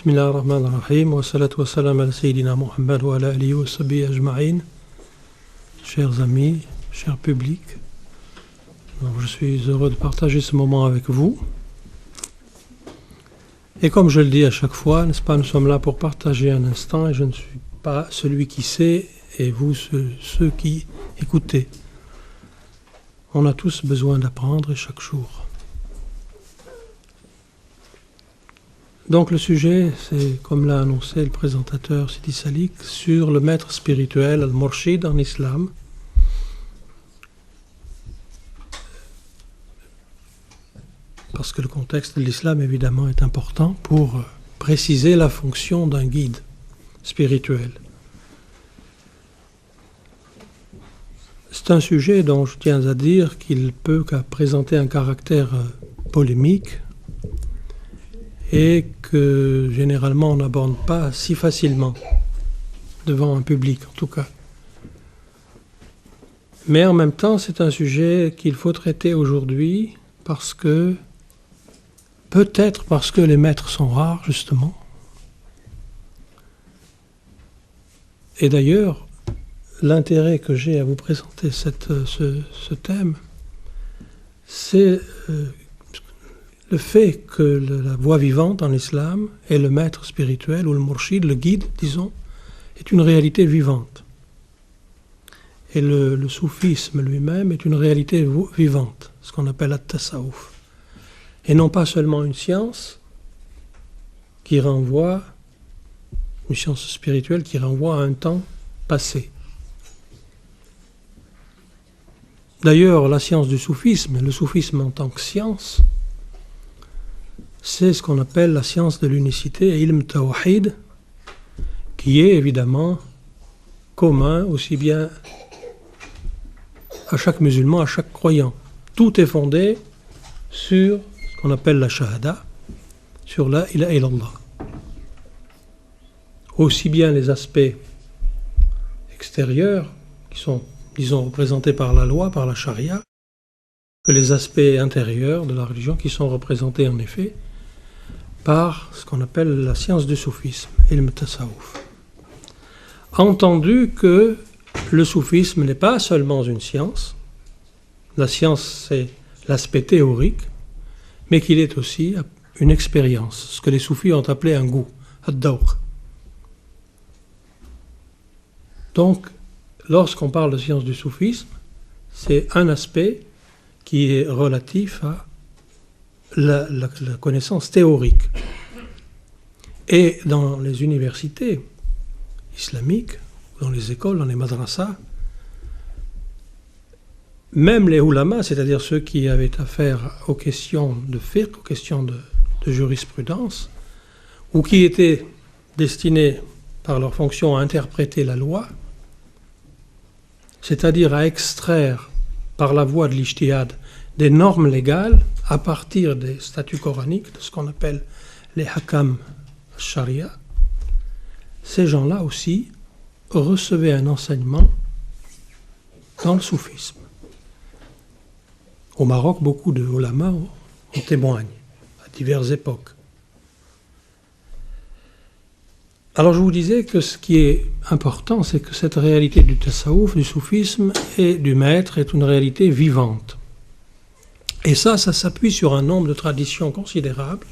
Bismillah ar-Rahman ar-Rahim, wa salatu wa salam ala Sayyidina Muhammad wa ala alihi wa sahbihi ajma'in. Chers amis, cher public, donc je suis heureux de partager ce moment avec vous. Et comme je le dis à chaque fois, n'est-ce pas, nous sommes là pour partager un instant et je ne suis pas celui qui sait et vous ceux qui écoutez. On a tous besoin d'apprendre chaque jour. Donc le sujet, c'est, comme l'a annoncé le présentateur Sidi Salik, sur le maître spirituel, Al-Murshid en islam. Parce que le contexte de l'islam, évidemment, est important pour préciser la fonction d'un guide spirituel. C'est un sujet dont je tiens à dire qu'il peut présenter un caractère polémique, et que généralement on n'aborde pas si facilement devant un public en tout cas. Mais en même temps c'est un sujet qu'il faut traiter aujourd'hui parce que, peut-être parce que les maîtres sont rares justement. Et d'ailleurs, l'intérêt que j'ai à vous présenter ce thème, c'est le fait que la voie vivante en islam et le maître spirituel ou le murshid, le guide, disons, est une réalité vivante. Et le soufisme lui-même est une réalité vivante, ce qu'on appelle at-tasawuf. Et non pas seulement une science qui renvoie, une science spirituelle qui renvoie à un temps passé. D'ailleurs, la science du soufisme, le soufisme en tant que science, c'est ce qu'on appelle la science de l'unicité, ilm tawhid, qui est évidemment commun aussi bien à chaque musulman, à chaque croyant. Tout est fondé sur ce qu'on appelle la shahada, sur la ilaha illallah. Aussi bien les aspects extérieurs, qui sont, disons, représentés par la loi, par la charia, que les aspects intérieurs de la religion, qui sont représentés en effet par ce qu'on appelle la science du soufisme, ilm tasawuf. Entendu que le soufisme n'est pas seulement une science, la science c'est l'aspect théorique, mais qu'il est aussi une expérience, ce que les soufis ont appelé un goût, ad-dawq. Donc, lorsqu'on parle de science du soufisme, c'est un aspect qui est relatif à la connaissance théorique. Et dans les universités islamiques, dans les écoles, dans les madrasas, même les ulama, c'est-à-dire ceux qui avaient affaire aux questions de fiqh, aux questions de jurisprudence, ou qui étaient destinés par leur fonction à interpréter la loi, c'est-à-dire à extraire par la voie de l'ijtihad des normes légales à partir des statuts coraniques, de ce qu'on appelle les hakam sharia, ces gens-là aussi recevaient un enseignement dans le soufisme. Au Maroc, beaucoup de ulama en témoignent à diverses époques. Alors je vous disais que ce qui est important, c'est que cette réalité du tasawuf, du soufisme et du maître est une réalité vivante. Et ça s'appuie sur un nombre de traditions considérables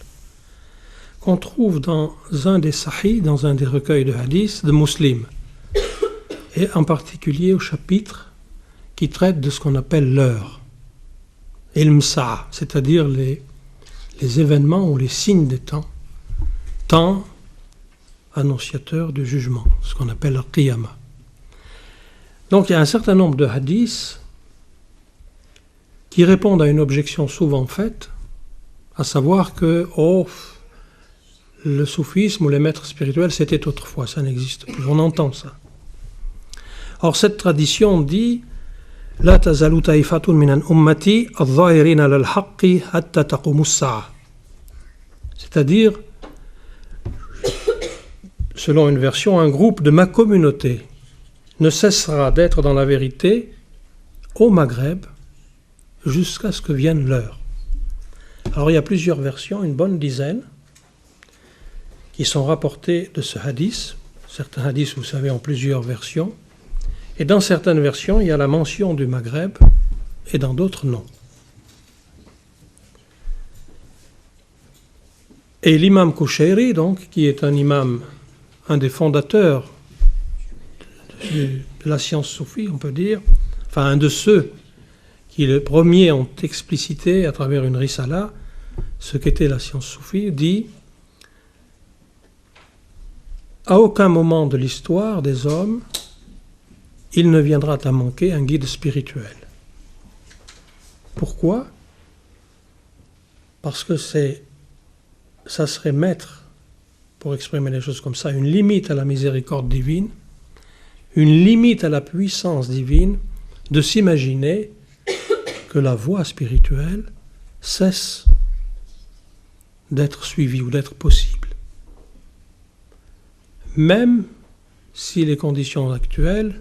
qu'on trouve dans un des sahih, dans un des recueils de hadiths de Muslim, et en particulier au chapitre qui traite de ce qu'on appelle l'heure, ilm sa'a, c'est-à-dire les événements ou les signes des temps annonciateurs du jugement, ce qu'on appelle le qiyamah. Donc il y a un certain nombre de hadiths qui répondent à une objection souvent faite, à savoir que le soufisme ou les maîtres spirituels, c'était autrefois, ça n'existe plus, on entend ça. Or cette tradition dit « La tazalu ta'ifatun minan ummati adh-dhahirin ala al-haqqi hatta taqumu as-sa'a » c'est-à-dire, selon une version, un groupe de ma communauté ne cessera d'être dans la vérité au Maghreb jusqu'à ce que vienne l'heure. Alors il y a plusieurs versions, une bonne dizaine, qui sont rapportés de ce hadith. Certains hadiths, vous savez, en plusieurs versions. Et dans certaines versions, il y a la mention du Maghreb et dans d'autres, non. Et l'imam Kushairi, donc, qui est un imam, un des fondateurs de la science soufie, on peut dire, enfin un de ceux qui les premiers ont explicité à travers une risala ce qu'était la science soufie, dit « À aucun moment de l'histoire des hommes, il ne viendra à manquer un guide spirituel. » Pourquoi ? Parce que ça serait mettre, pour exprimer les choses comme ça, une limite à la miséricorde divine, une limite à la puissance divine de s'imaginer que la voie spirituelle cesse d'être suivie ou d'être possible. Même si les conditions actuelles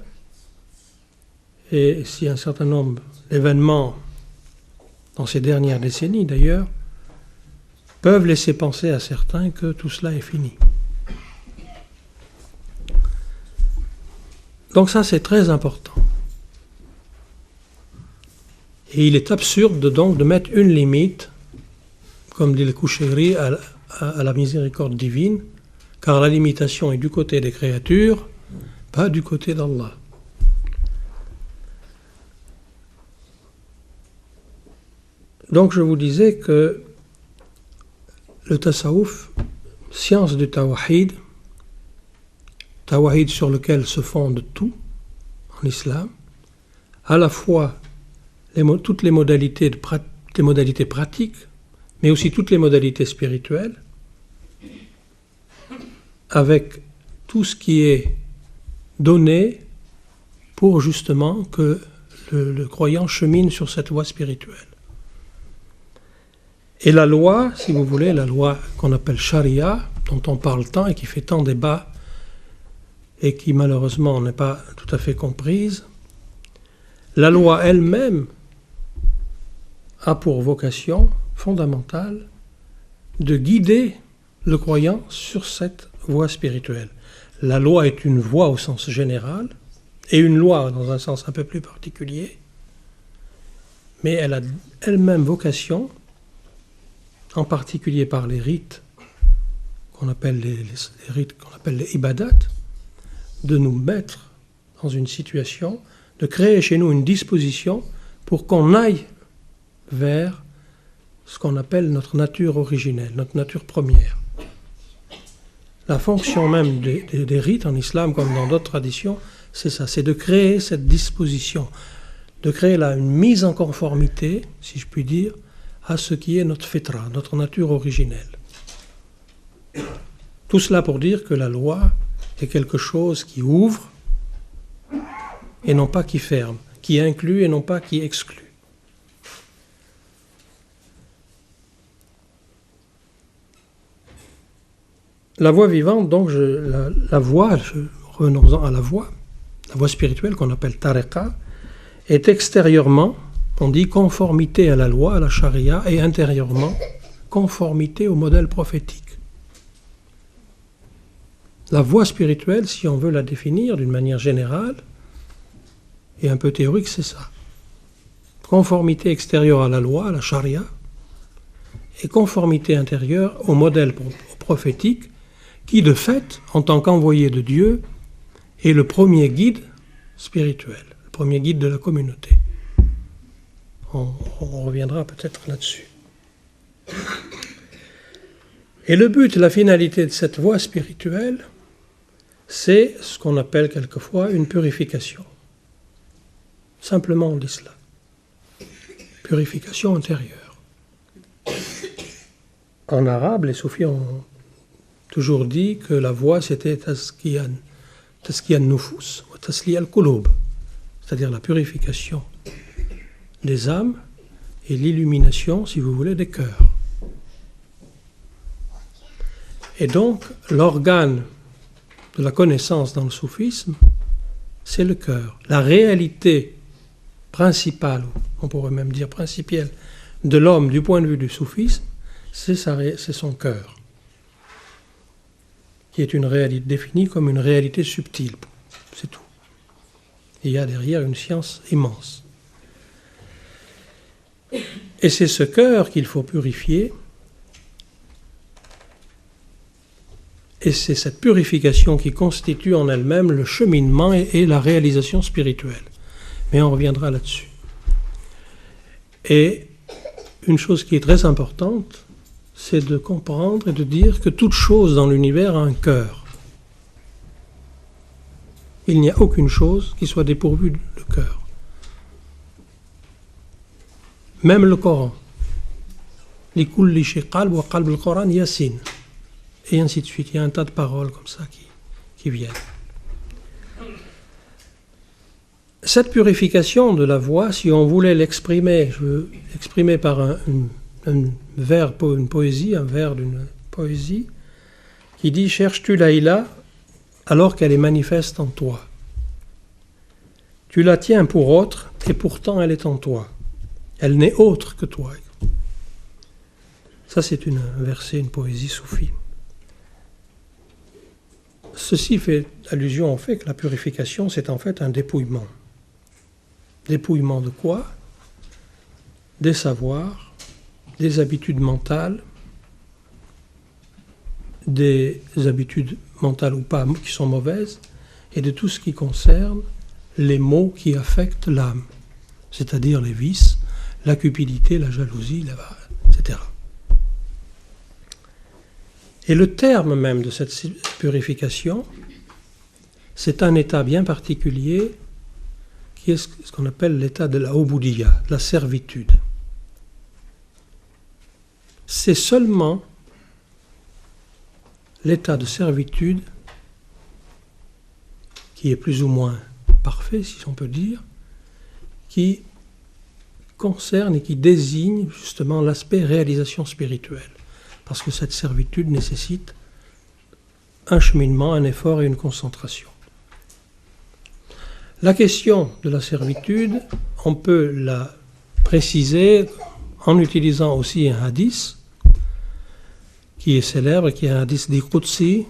et si un certain nombre d'événements dans ces dernières décennies d'ailleurs peuvent laisser penser à certains que tout cela est fini. Donc ça, c'est très important. Et il est absurde donc de mettre une limite, comme dit le Kushairi, à la miséricorde divine, car la limitation est du côté des créatures, pas du côté d'Allah. Donc je vous disais que le tasawwuf, science du tawahid sur lequel se fonde tout en islam, à la fois toutes les modalités pratiques, mais aussi toutes les modalités spirituelles, avec tout ce qui est donné pour justement que le croyant chemine sur cette voie spirituelle. Et la loi, si vous voulez, la loi qu'on appelle charia, dont on parle tant et qui fait tant débat et qui malheureusement n'est pas tout à fait comprise, la loi elle-même a pour vocation fondamentale de guider le croyant sur cette voie spirituelle. La loi est une voie au sens général et une loi dans un sens un peu plus particulier, mais elle a elle-même vocation, en particulier par les rites qu'on appelle les rites qu'on appelle les ibadat, de nous mettre dans une situation, de créer chez nous une disposition pour qu'on aille vers ce qu'on appelle notre nature originelle, notre nature première. La fonction même des rites en islam, comme dans d'autres traditions, c'est ça, c'est de créer cette disposition, de créer là une mise en conformité, si je puis dire, à ce qui est notre fitra, notre nature originelle. Tout cela pour dire que la loi est quelque chose qui ouvre et non pas qui ferme, qui inclut et non pas qui exclut. La voie vivante, donc, revenons-en à la voie spirituelle qu'on appelle tariqa, est extérieurement, on dit conformité à la loi, à la charia, et intérieurement, conformité au modèle prophétique. La voie spirituelle, si on veut la définir d'une manière générale et un peu théorique, c'est ça. Conformité extérieure à la loi, à la charia, et conformité intérieure au modèle prophétique, qui de fait, en tant qu'envoyé de Dieu, est le premier guide spirituel, le premier guide de la communauté. On reviendra peut-être là-dessus. Et le but, la finalité de cette voie spirituelle, c'est ce qu'on appelle quelquefois une purification. Simplement l'islam. Purification intérieure. En arabe, les soufis ont toujours dit que la voie c'était tazkiyan nufus wa tasliya al-qulub, c'est-à-dire la purification des âmes et l'illumination, si vous voulez, des cœurs. Et donc, l'organe de la connaissance dans le soufisme, c'est le cœur. La réalité principale, on pourrait même dire principielle, de l'homme du point de vue du soufisme, c'est son cœur. qui est une réalité définie comme une réalité subtile. C'est tout. Et il y a derrière une science immense. Et c'est ce cœur qu'il faut purifier. Et c'est cette purification qui constitue en elle-même le cheminement et la réalisation spirituelle. Mais on reviendra là-dessus. Et une chose qui est très importante, c'est de comprendre et de dire que toute chose dans l'univers a un cœur. Il n'y a aucune chose qui soit dépourvue de cœur. Même le Coran. Likulli shay qalb wa qalb al-Quran yasin. Et ainsi de suite. Il y a un tas de paroles comme ça qui viennent. Cette purification de la voix, si on voulait l'exprimer, je veux l'exprimer par un vers, une poésie, un vers d'une poésie, qui dit « Cherches-tu Laïla alors qu'elle est manifeste en toi? Tu la tiens pour autre et pourtant elle est en toi. Elle n'est autre que toi. » Ça c'est un verset, une poésie soufie. Ceci fait allusion au fait que la purification, c'est en fait un dépouillement. Dépouillement de quoi? Des savoirs, des habitudes mentales, des habitudes mentales ou pas qui sont mauvaises, et de tout ce qui concerne les maux qui affectent l'âme, c'est-à-dire les vices, la cupidité, la jalousie, etc. Et le terme même de cette purification, c'est un état bien particulier qui est ce qu'on appelle l'état de la ubudiyya, de la servitude. C'est seulement l'état de servitude qui est plus ou moins parfait, si on peut dire, qui concerne et qui désigne justement l'aspect réalisation spirituelle. Parce que cette servitude nécessite un cheminement, un effort et une concentration. La question de la servitude, on peut la préciser en utilisant aussi un hadith qui est célèbre, qui est un hadith dit Qudsi,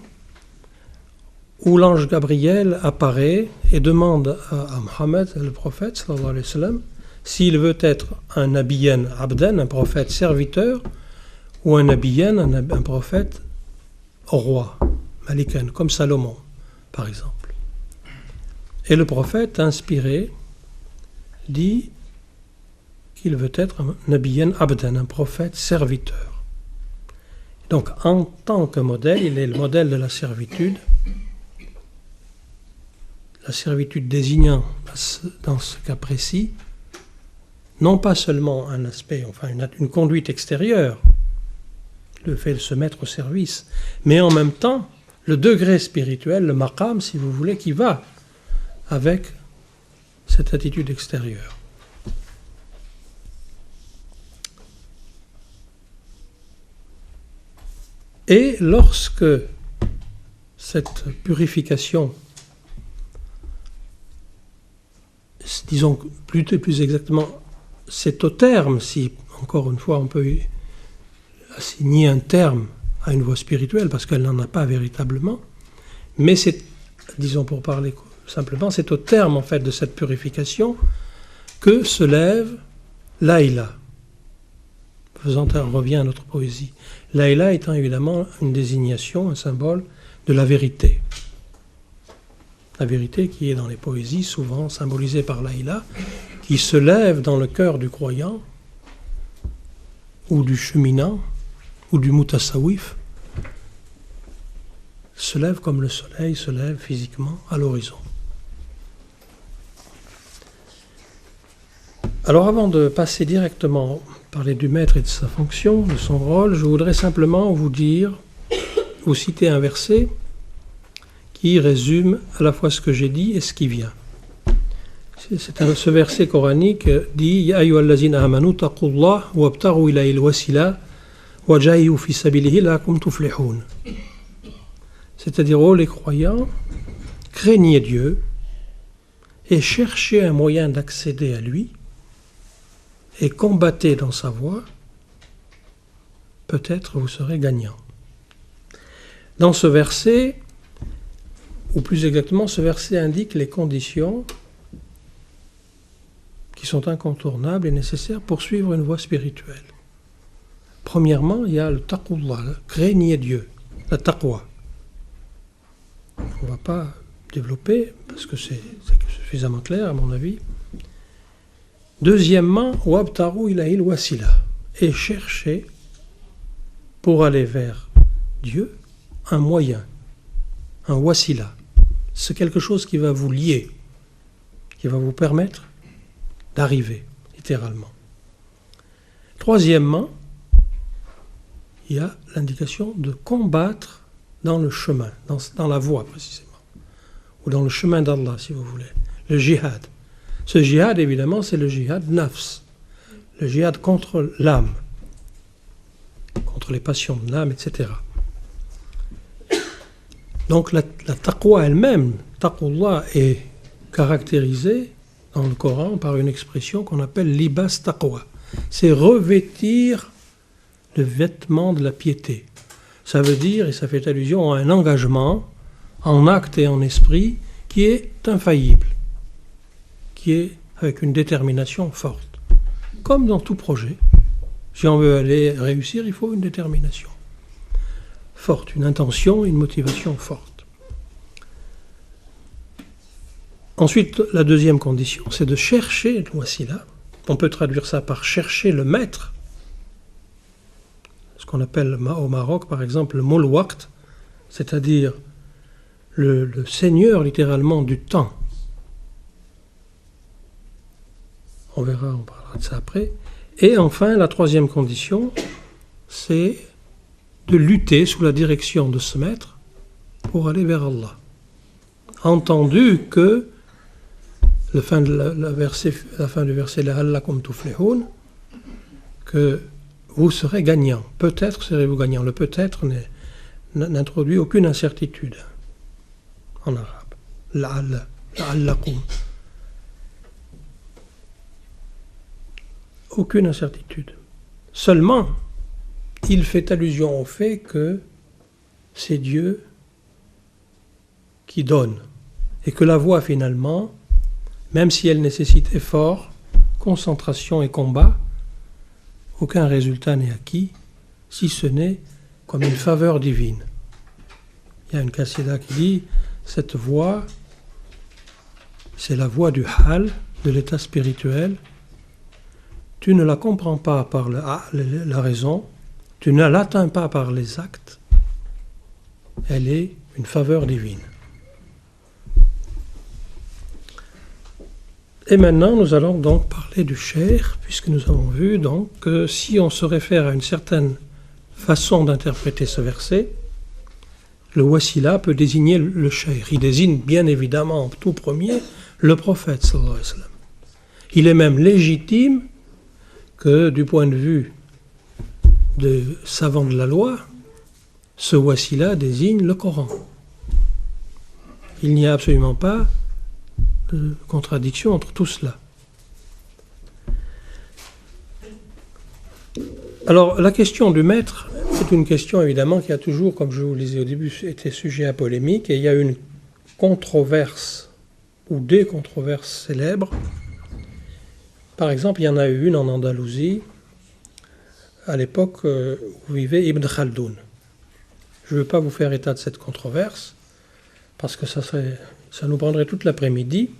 où l'ange Gabriel apparaît et demande à Mohammed, le prophète, sallallahu alayhi wa sallam, s'il veut être un nabiyyan abdan, un prophète serviteur, ou un nabiyyan, un prophète roi, malikan, comme Salomon, par exemple. Et le prophète, inspiré, dit qu'il veut être un nabiyyan abdan, un prophète serviteur. Donc, en tant que modèle, il est le modèle de la servitude désignant, dans ce cas précis, non pas seulement un aspect, enfin une conduite extérieure, le fait de se mettre au service, mais en même temps, le degré spirituel, le maqam, si vous voulez, qui va avec cette attitude extérieure. Et lorsque cette purification, disons plus exactement, c'est au terme, si encore une fois on peut assigner un terme à une voie spirituelle, parce qu'elle n'en a pas véritablement, mais c'est, disons pour parler simplement, c'est au terme en fait de cette purification que se lève Laïla. On revient à notre poésie. Laïla étant évidemment une désignation, un symbole de la vérité. La vérité qui est dans les poésies souvent symbolisée par Laïla, qui se lève dans le cœur du croyant, ou du cheminant, ou du mutasawif, se lève comme le soleil se lève physiquement à l'horizon. Alors avant de passer directement parler du maître et de sa fonction, de son rôle, je voudrais simplement vous citer un verset qui résume à la fois ce que j'ai dit et ce qui vient. Ce verset coranique dit « Ya ayyuhallazina amanu taqullah wabtaghu ilayhil wasila wajahidu fi sabilihi la'allakum tuflihun » C'est-à-dire, ô les croyants, craignez Dieu et cherchez un moyen d'accéder à lui et combattez dans sa voie, peut-être vous serez gagnant. Dans ce verset, ou plus exactement, ce verset indique les conditions qui sont incontournables et nécessaires pour suivre une voie spirituelle. Premièrement, il y a le taqullah, craignez Dieu, la taqwa. On ne va pas développer parce que c'est suffisamment clair à mon avis. Deuxièmement, wabtaru ilahil wasila, et chercher pour aller vers Dieu un moyen, un wasila. C'est quelque chose qui va vous lier, qui va vous permettre d'arriver, littéralement. Troisièmement, il y a l'indication de combattre dans le chemin, dans la voie précisément, ou dans le chemin d'Allah, si vous voulez, le jihad. Ce jihad, évidemment, c'est le jihad nafs, le jihad contre l'âme, contre les passions de l'âme, etc. Donc la taqwa elle-même, taqullah, est caractérisée dans le Coran par une expression qu'on appelle libas taqwa. C'est revêtir le vêtement de la piété. Ça veut dire, et ça fait allusion à un engagement en acte et en esprit qui est infaillible, qui est avec une détermination forte. Comme dans tout projet, si on veut aller réussir, il faut une détermination forte, une intention, une motivation forte. Ensuite, la deuxième condition, c'est de chercher le wasila. On peut traduire ça par chercher le maître, ce qu'on appelle au Maroc, par exemple, le moul waqt, c'est-à-dire le seigneur, littéralement, du temps. On verra, on parlera de ça après. Et enfin, la troisième condition, c'est de lutter sous la direction de ce maître pour aller vers Allah. Entendu que la fin du verset la'allakum tuflihun, que vous serez gagnant. Peut-être serez-vous gagnant. Le peut-être n'introduit aucune incertitude en arabe. La'allakum. Aucune incertitude. Seulement, il fait allusion au fait que c'est Dieu qui donne et que la voie finalement, même si elle nécessite effort, concentration et combat, aucun résultat n'est acquis, si ce n'est comme une faveur divine. Il y a une qassida qui dit, cette voie, c'est la voie du hal, de l'état spirituel. Tu ne la comprends pas par la raison, tu ne l'atteins pas par les actes, elle est une faveur divine. Et maintenant, nous allons donc parler du cheikh, puisque nous avons vu donc que si on se réfère à une certaine façon d'interpréter ce verset, le wasila peut désigner le cheikh. Il désigne bien évidemment en tout premier le prophète sallallahu alayhi wa sallam. Il est même légitime que du point de vue de savants de la loi, ce wasila désigne le Coran. Il n'y a absolument pas de contradiction entre tout cela. Alors, la question du maître est une question évidemment qui a toujours, comme je vous le disais au début, été sujet à polémique, et il y a une controverse ou des controverses célèbres. Par exemple, il y en a eu une en Andalousie, à l'époque où vivait Ibn Khaldoun. Je ne veux pas vous faire état de cette controverse, parce que ça nous prendrait toute l'après-midi.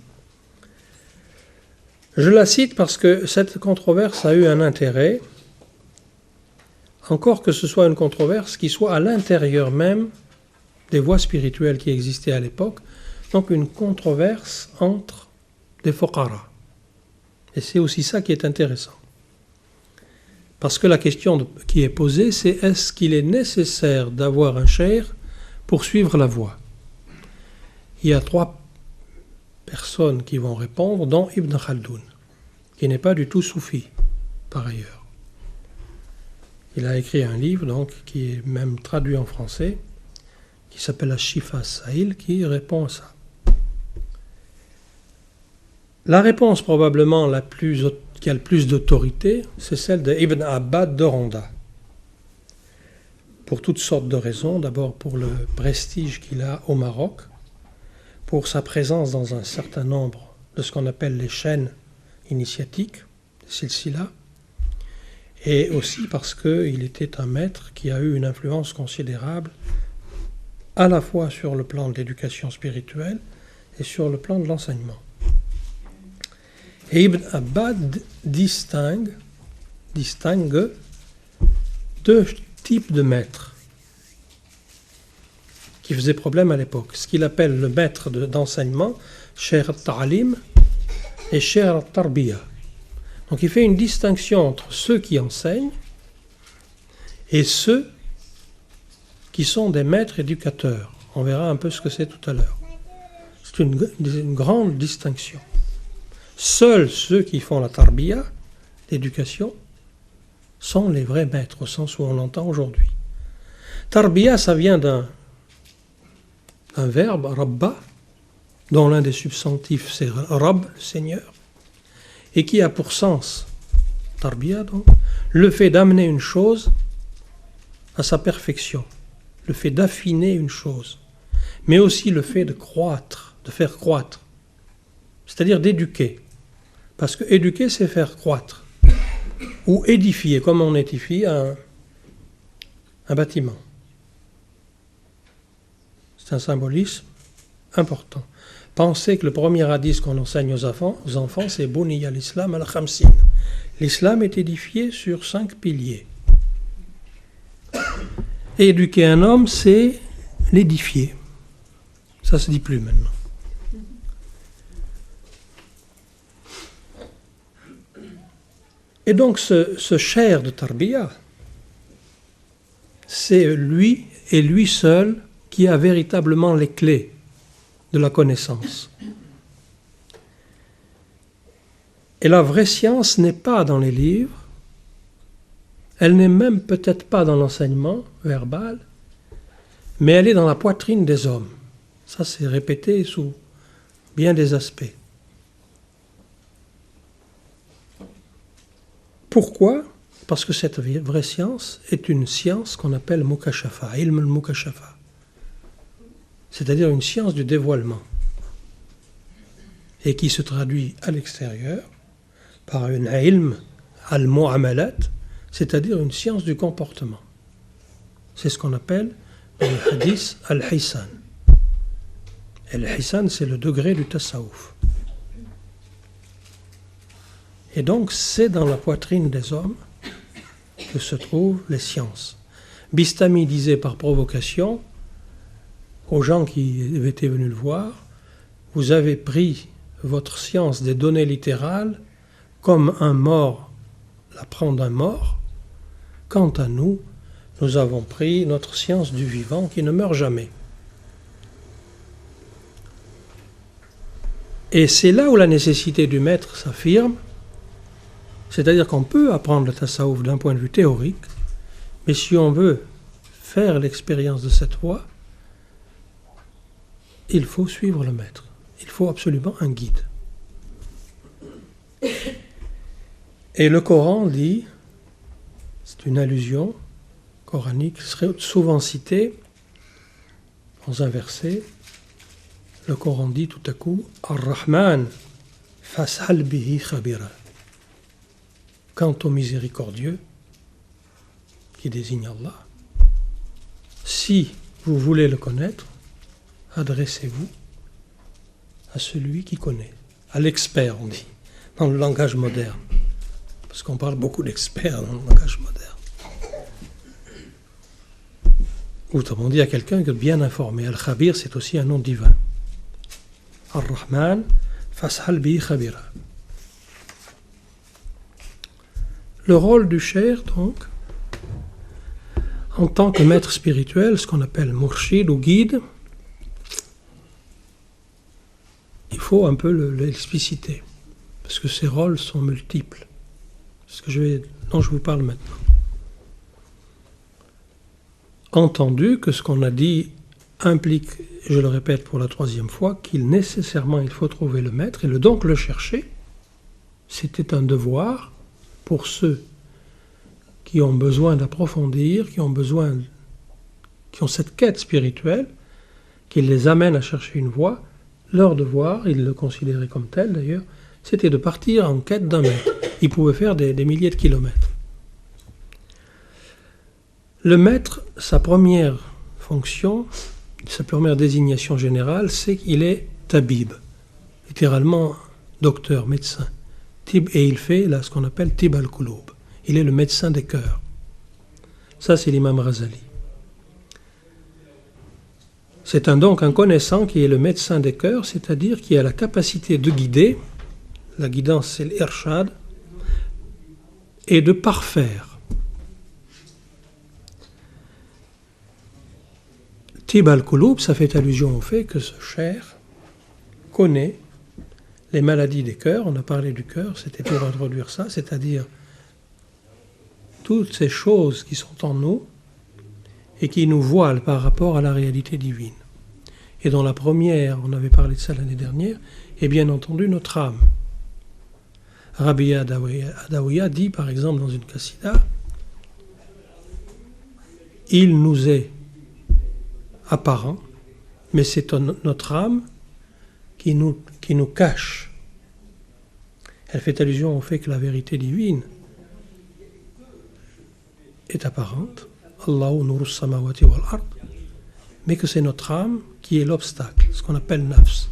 Je la cite parce que cette controverse a eu un intérêt, encore que ce soit une controverse qui soit à l'intérieur même des voies spirituelles qui existaient à l'époque, donc une controverse entre des fuqara. Et c'est aussi ça qui est intéressant. Parce que la question qui est posée, c'est est-ce qu'il est nécessaire d'avoir un cheikh pour suivre la voie? Il y a 3 personnes qui vont répondre, dont Ibn Khaldoun, qui n'est pas du tout soufi, par ailleurs. Il a écrit un livre, donc, qui est même traduit en français, qui s'appelle Ash-Shifa As-Sahil, qui répond à ça. La réponse probablement qui a le plus d'autorité, c'est celle d'Ibn Abbad de Ronda. pour toutes sortes de raisons. D'abord pour le prestige qu'il a au Maroc, pour sa présence dans un certain nombre de ce qu'on appelle les chaînes initiatiques, les silsila, et aussi parce qu'il était un maître qui a eu une influence considérable à la fois sur le plan de l'éducation spirituelle et sur le plan de l'enseignement. Et Ibn Abbad distingue deux types de maîtres qui faisaient problème à l'époque. Ce qu'il appelle le maître d'enseignement, Cheikh al-Ta'alim et Cheikh al-Tarbiya. Donc il fait une distinction entre ceux qui enseignent et ceux qui sont des maîtres éducateurs. On verra un peu ce que c'est tout à l'heure. C'est une grande distinction. Seuls ceux qui font la tarbiya, l'éducation, sont les vrais maîtres, au sens où on l'entend aujourd'hui. Tarbiya, ça vient d'un verbe, rabba, dont l'un des substantifs c'est Rab, le Seigneur, et qui a pour sens, tarbiya donc, le fait d'amener une chose à sa perfection, le fait d'affiner une chose, mais aussi le fait de croître, de faire croître, c'est-à-dire d'éduquer. Parce que éduquer, c'est faire croître, ou édifier, comme on édifie un bâtiment. C'est un symbolisme important. Pensez que le premier hadith qu'on enseigne aux enfants c'est Buniya al-Islam al-Khamsin. L'islam est édifié sur 5 piliers. Et éduquer un homme, c'est l'édifier. Ça se dit plus maintenant. Et donc ce cher de Tarbiya, c'est lui et lui seul qui a véritablement les clés de la connaissance. Et la vraie science n'est pas dans les livres, elle n'est même peut-être pas dans l'enseignement verbal, mais elle est dans la poitrine des hommes. Ça, c'est répété sous bien des aspects. Pourquoi ? Parce que cette vraie science est une science qu'on appelle mukashafa, ilm al-mukashafa, c'est-à-dire une science du dévoilement, et qui se traduit à l'extérieur par une ilm al-mu'amalat, c'est-à-dire une science du comportement. C'est ce qu'on appelle dans le hadith al-hisan. Et le hisan, c'est le degré du tasawuf. Et donc, c'est dans la poitrine des hommes que se trouvent les sciences. Bistami disait par provocation aux gens qui étaient venus le voir, vous avez pris votre science des données littérales comme un mort la prend d'un mort. Quant à nous, nous avons pris notre science du vivant qui ne meurt jamais. Et c'est là où la nécessité du maître s'affirme, c'est-à-dire qu'on peut apprendre le tasawuf d'un point de vue théorique, mais si on veut faire l'expérience de cette voie, il faut suivre le maître. Il faut absolument un guide. Et le Coran dit, c'est une allusion coranique, serait souvent citée dans un verset, le Coran dit tout à coup, Ar-Rahman, fas'al bihi khabira. Quant au miséricordieux, qui désigne Allah, si vous voulez le connaître, adressez-vous à celui qui connaît, à l'expert, on dit, dans le langage moderne. Parce qu'on parle beaucoup d'experts dans le langage moderne. Autrement dit, à quelqu'un qui est bien informé. Al-Khabir, c'est aussi un nom divin. Ar-Rahman, fas'al bi khabira. Le rôle du cheikh, donc, en tant que maître spirituel, ce qu'on appelle murshid ou guide, il faut un peu l'expliciter, parce que ces rôles sont multiples. C'est ce dont je vous parle maintenant. Entendu que ce qu'on a dit implique, je le répète pour la 3e fois, qu'il nécessairement il faut trouver le maître, et donc le chercher, c'était un devoir pour ceux qui ont besoin d'approfondir, qui ont besoin qui ont cette quête spirituelle, qui les amène à chercher une voie, leur devoir, ils le considéraient comme tel d'ailleurs, c'était de partir en quête d'un maître. Ils pouvaient faire des milliers de kilomètres. Le maître, sa première fonction, sa première désignation générale, c'est qu'il est tabib, littéralement docteur, médecin. Et il fait là ce qu'on appelle tib al-Qulub. Il est le médecin des cœurs. Ça, c'est l'imam Razali. C'est donc un connaissant qui est le médecin des cœurs, c'est-à-dire qui a la capacité de guider, la guidance c'est l'irshad, et de parfaire. Tib al-Qulub, ça fait allusion au fait que ce cher connaît les maladies des cœurs. On a parlé du cœur, c'était pour introduire ça, c'est-à-dire toutes ces choses qui sont en nous et qui nous voilent par rapport à la réalité divine. Et dans la première, on avait parlé de ça l'année dernière, et bien entendu notre âme. Rabbi Adawiya dit par exemple dans une qassida, il nous est apparent, mais c'est notre âme qui nous cache. Elle fait allusion au fait que la vérité divine est apparente, Allahu nuru samawati wal ard, mais que c'est notre âme qui est l'obstacle, ce qu'on appelle nafs,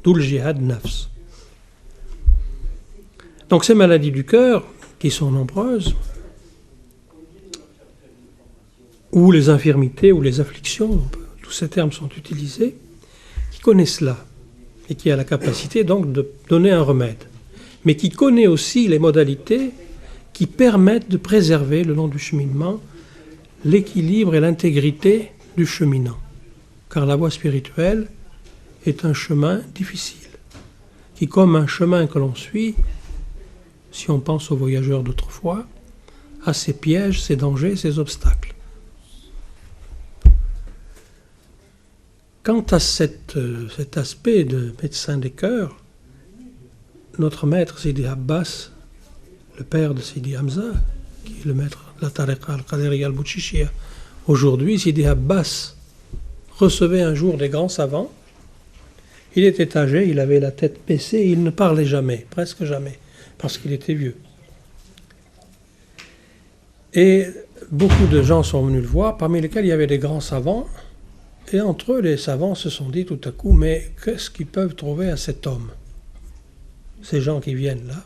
d'où le jihad nafs. Donc ces maladies du cœur, qui sont nombreuses, ou les infirmités, ou les afflictions, tous ces termes sont utilisés, qui connaissent cela, et qui a la capacité donc de donner un remède, mais qui connaît aussi les modalités qui permettent de préserver le long du cheminement l'équilibre et l'intégrité du cheminant. Car la voie spirituelle est un chemin difficile, qui comme un chemin que l'on suit, si on pense aux voyageurs d'autrefois, a ses pièges, ses dangers, ses obstacles. Quant à cet aspect de médecin des cœurs, notre maître Sidi Abbas, le père de Sidi Hamza, qui est le maître de la tariqa al-Qadiriyya al-Bouchichia, aujourd'hui, Sidi Abbas recevait un jour des grands savants. Il était âgé, il avait la tête baissée, il ne parlait jamais, presque jamais, parce qu'il était vieux. Et beaucoup de gens sont venus le voir, parmi lesquels il y avait des grands savants, et entre eux, les savants se sont dit tout à coup, mais qu'est-ce qu'ils peuvent trouver à cet homme? Ces gens qui viennent là,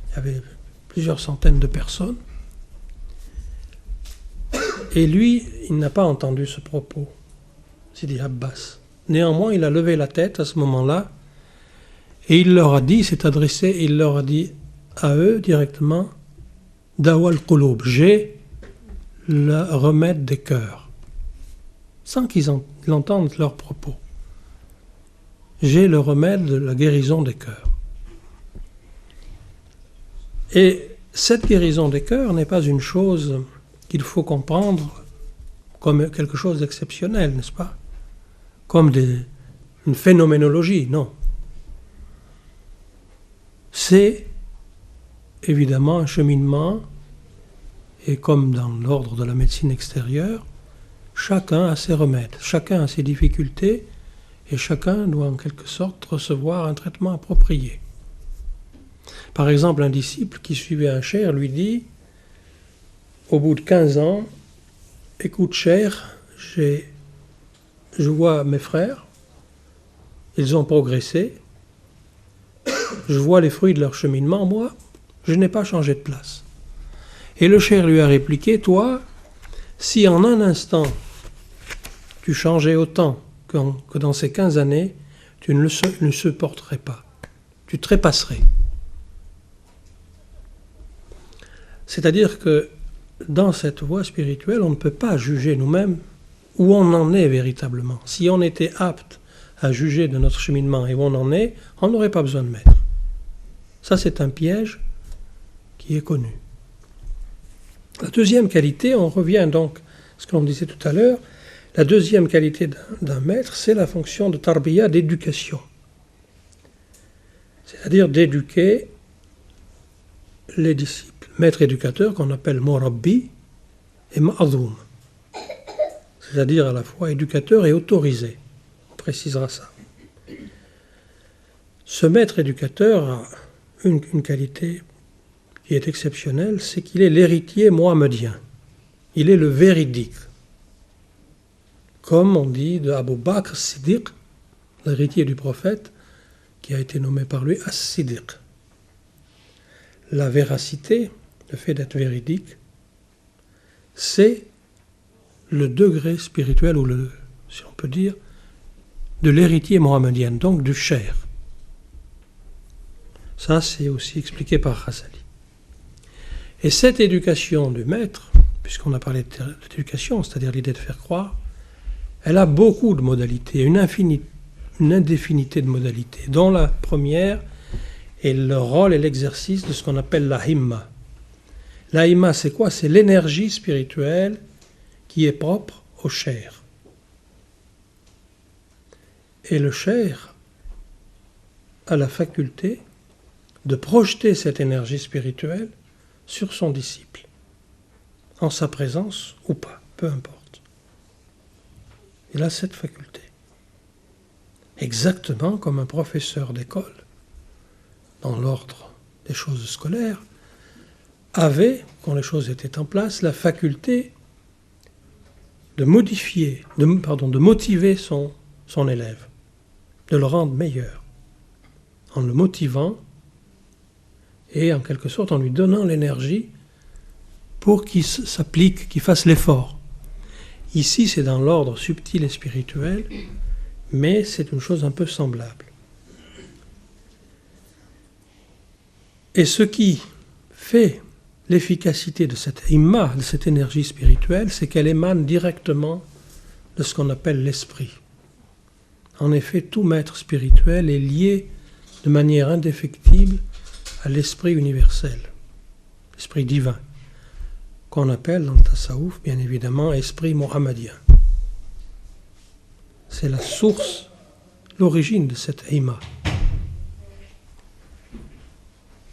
il y avait plusieurs centaines de personnes, et lui, il n'a pas entendu ce propos, Sidi Abbas. Néanmoins, il a levé la tête à ce moment-là, et il leur a dit, il leur a dit à eux directement, Dawa al-Qulub, j'ai le remède des cœurs, sans qu'ils entendent leurs propos. J'ai le remède de la guérison des cœurs. Et cette guérison des cœurs n'est pas une chose qu'il faut comprendre comme quelque chose d'exceptionnel, n'est-ce pas? Comme une phénoménologie, non. C'est évidemment un cheminement, et comme dans l'ordre de la médecine extérieure, chacun a ses remèdes, chacun a ses difficultés, et chacun doit en quelque sorte recevoir un traitement approprié. Par exemple, un disciple qui suivait un cheikh lui dit, au bout de 15 ans, écoute cheikh, je vois mes frères, ils ont progressé, je vois les fruits de leur cheminement, moi, je n'ai pas changé de place. Et le cheikh lui a répliqué, toi, si en un instant tu changeais autant que dans ces 15 années, tu ne le supporterais pas, tu trépasserais. C'est-à-dire que dans cette voie spirituelle, on ne peut pas juger nous-mêmes où on en est véritablement. Si on était apte à juger de notre cheminement et où on en est, on n'aurait pas besoin de maître. Ça, c'est un piège qui est connu. La deuxième qualité, on revient donc à ce que l'on disait tout à l'heure, la deuxième qualité d'un maître, c'est la fonction de tarbiya, d'éducation. C'est-à-dire d'éduquer les disciples. Maître éducateur qu'on appelle Morabbi et Ma'adoum. c'est-à-dire à la fois éducateur et autorisé. On précisera ça. Ce maître éducateur a une qualité qui est exceptionnelle, c'est qu'il est l'héritier mohammedien. Il est le véridique. Comme on dit de Abu Bakr Siddiq, l'héritier du prophète, qui a été nommé par lui As-Siddiq. La véracité, le fait d'être véridique, c'est le degré spirituel, ou si on peut dire, de l'héritier mohammedien, donc du cher. Ça, c'est aussi expliqué par Ghazali. Et cette éducation du maître, puisqu'on a parlé d'éducation, c'est-à-dire l'idée de faire croire, elle a beaucoup de modalités, une indéfinité de modalités, dont la première est le rôle et l'exercice de ce qu'on appelle la himma. La himma, c'est quoi? C'est l'énergie spirituelle qui est propre au cher. Et le cher a la faculté de projeter cette énergie spirituelle sur son disciple, en sa présence ou pas, peu importe. Il a cette faculté. Exactement comme un professeur d'école, dans l'ordre des choses scolaires, avait, quand les choses étaient en place, la faculté de modifier, de motiver son élève, de le rendre meilleur, en le motivant et en quelque sorte en lui donnant l'énergie pour qu'il s'applique, qu'il fasse l'effort. Ici, c'est dans l'ordre subtil et spirituel, mais c'est une chose un peu semblable. Et ce qui fait l'efficacité de cette imma, de cette énergie spirituelle, c'est qu'elle émane directement de ce qu'on appelle l'esprit. En effet, tout maître spirituel est lié de manière indéfectible à l'esprit universel, l'esprit divin, qu'on appelle dans le tasawwuf, bien évidemment, esprit mohammedien. C'est la source, l'origine de cette imma.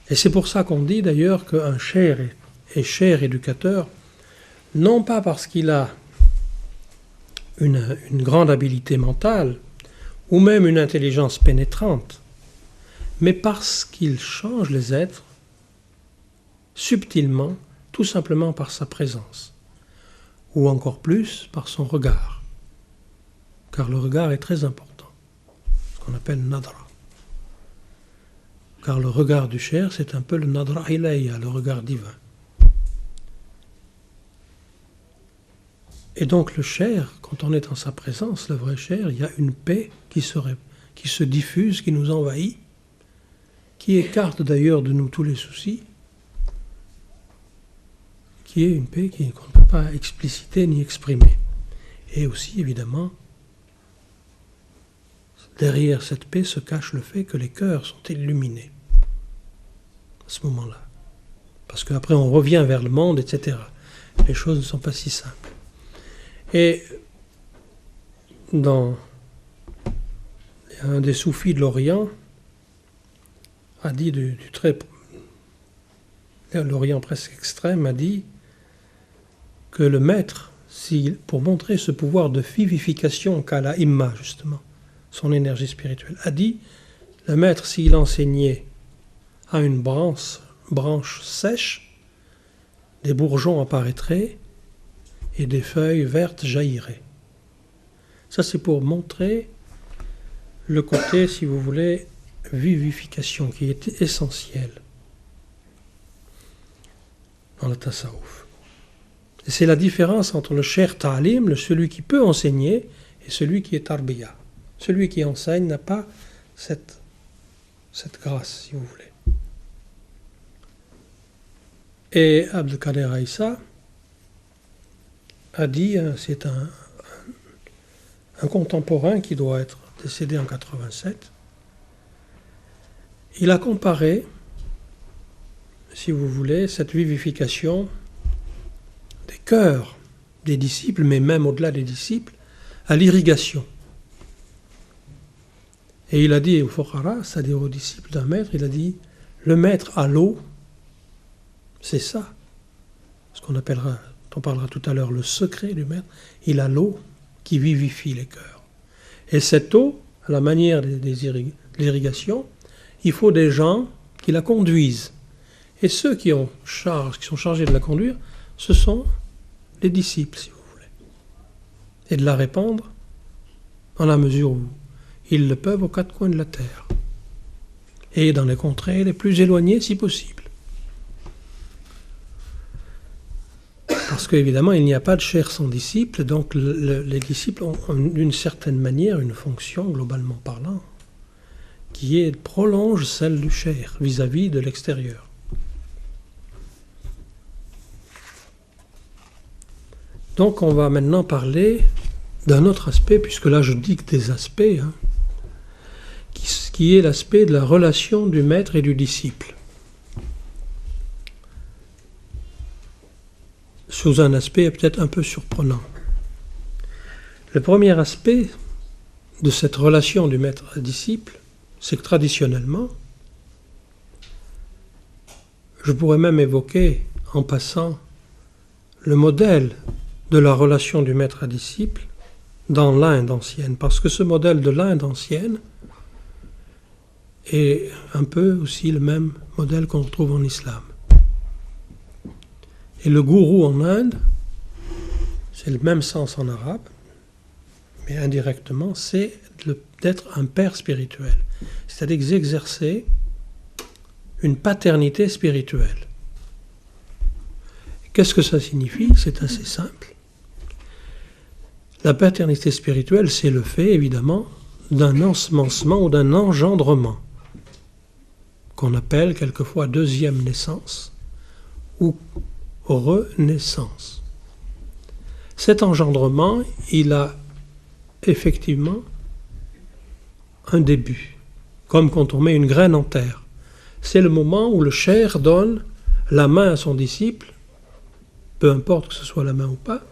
Et c'est pour ça qu'on dit d'ailleurs qu'un cher est cher éducateur, non pas parce qu'il a une grande habileté mentale, ou même une intelligence pénétrante, mais parce qu'il change les êtres subtilement, tout simplement par sa présence, ou encore plus par son regard, car le regard est très important, ce qu'on appelle nadra. Car le regard du cher, c'est un peu le nadra ilayya, le regard divin. Et donc le cher, quand on est en sa présence, le vrai cher, il y a une paix qui se diffuse, qui nous envahit, qui écarte d'ailleurs de nous tous les soucis, qui est une paix qu'on ne peut pas expliciter ni exprimer. Et aussi, évidemment, derrière cette paix se cache le fait que les cœurs sont illuminés à ce moment-là. Parce qu'après on revient vers le monde, etc. Les choses ne sont pas si simples. Et un des soufis de l'Orient a dit l'Orient presque extrême, a dit que le maître, pour montrer ce pouvoir de vivification qu'a la imma, justement, son énergie spirituelle, a dit, le maître, s'il enseignait à une branche sèche, des bourgeons apparaîtraient et des feuilles vertes jailliraient. Ça, c'est pour montrer le côté, si vous voulez, vivification qui est essentiel dans le tasawwuf. Et c'est la différence entre le cher ta'lim, celui qui peut enseigner, et celui qui est tarbiya. Celui qui enseigne n'a pas cette grâce, si vous voulez. Et Abdelkader Aïssa a dit, c'est un contemporain qui doit être décédé en 87, il a comparé, si vous voulez, cette vivification des cœurs des disciples, mais même au-delà des disciples, à l'irrigation. Et il a dit aux fuqara, c'est-à-dire aux disciples d'un maître, il a dit, le maître a l'eau, c'est ça, ce qu'on appellera, on parlera tout à l'heure, le secret du maître, il a l'eau, qui vivifie les cœurs. Et cette eau, à la manière de l'irrigation, il faut des gens qui la conduisent. Et ceux qui sont chargés de la conduire, ce sont les disciples, si vous voulez. Et de la répandre dans la mesure où ils le peuvent aux quatre coins de la terre. Et dans les contrées les plus éloignées, si possible. Parce qu'évidemment, il n'y a pas de chair sans disciples, donc les disciples ont d'une certaine manière une fonction, globalement parlant, qui prolonge celle du chair vis-à-vis de l'extérieur. Donc on va maintenant parler d'un autre aspect, puisque là je dis que des aspects, qui est l'aspect de la relation du maître et du disciple. Sous un aspect peut-être un peu surprenant. Le premier aspect de cette relation du maître et disciple, c'est que traditionnellement, je pourrais même évoquer en passant le modèle de la relation du maître à disciple dans l'Inde ancienne, parce que ce modèle de l'Inde ancienne est un peu aussi le même modèle qu'on retrouve en islam. Et le gourou en Inde, c'est le même sens en arabe, mais indirectement, c'est d'être un père spirituel, c'est-à-dire d'exercer une paternité spirituelle. Qu'est-ce que ça signifie? C'est assez simple. La paternité spirituelle, c'est le fait, évidemment, d'un ensemencement ou d'un engendrement, qu'on appelle quelquefois deuxième naissance ou renaissance. Cet engendrement, il a effectivement un début, comme quand on met une graine en terre. C'est le moment où le cher donne la main à son disciple, peu importe que ce soit la main ou pas,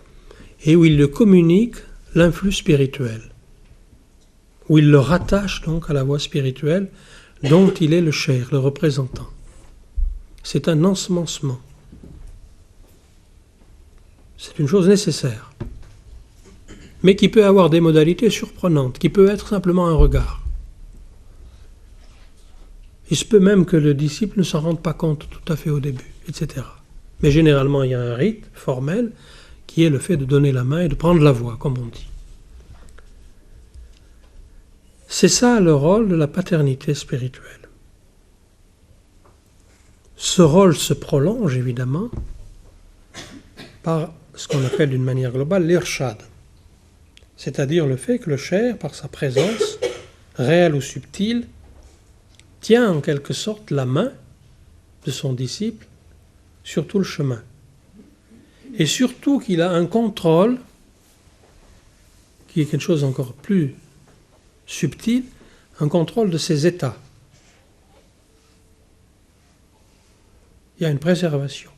et où il le communique l'influx spirituel, où il le rattache donc à la voie spirituelle dont il est le cher, le représentant. C'est un ensemencement. C'est une chose nécessaire, mais qui peut avoir des modalités surprenantes, qui peut être simplement un regard. Il se peut même que le disciple ne s'en rende pas compte tout à fait au début, etc. Mais généralement, il y a un rite formel qui est le fait de donner la main et de prendre la voix, comme on dit. C'est ça le rôle de la paternité spirituelle. Ce rôle se prolonge évidemment par ce qu'on appelle d'une manière globale l'irshad, c'est-à-dire le fait que le cher, par sa présence, réelle ou subtile, tient en quelque sorte la main de son disciple sur tout le chemin. Et surtout qu'il a un contrôle, qui est quelque chose encore plus subtil, un contrôle de ses états. Il y a une préservation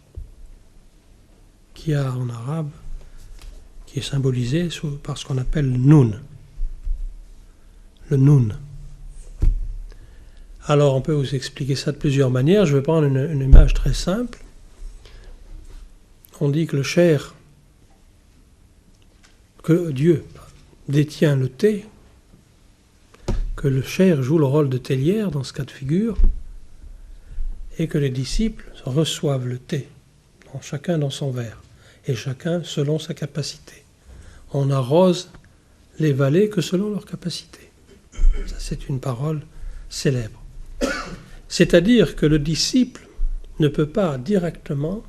qui a en arabe, qui est symbolisée par ce qu'on appelle le noun. Le noun. Alors on peut vous expliquer ça de plusieurs manières. Je vais prendre une image très simple. On dit que le cher, que Dieu détient le thé, que le cher joue le rôle de thélière dans ce cas de figure, et que les disciples reçoivent le thé, chacun dans son verre, et chacun selon sa capacité. On arrose les vallées que selon leur capacité. Ça, c'est une parole célèbre. C'est-à-dire que le disciple ne peut pas directement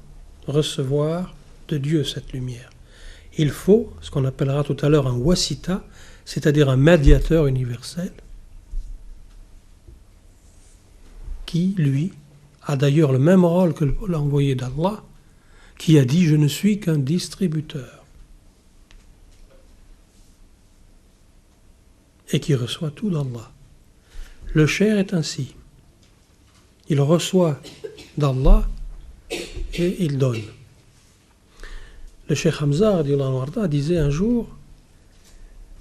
recevoir de Dieu cette lumière. Il faut ce qu'on appellera tout à l'heure un wasita, c'est-à-dire un médiateur universel, qui, lui, a d'ailleurs le même rôle que l'envoyé d'Allah, qui a dit « Je ne suis qu'un distributeur » et qui reçoit tout d'Allah. Le cher est ainsi. Il reçoit d'Allah et il donne. Le Cheikh Hamza disait un jour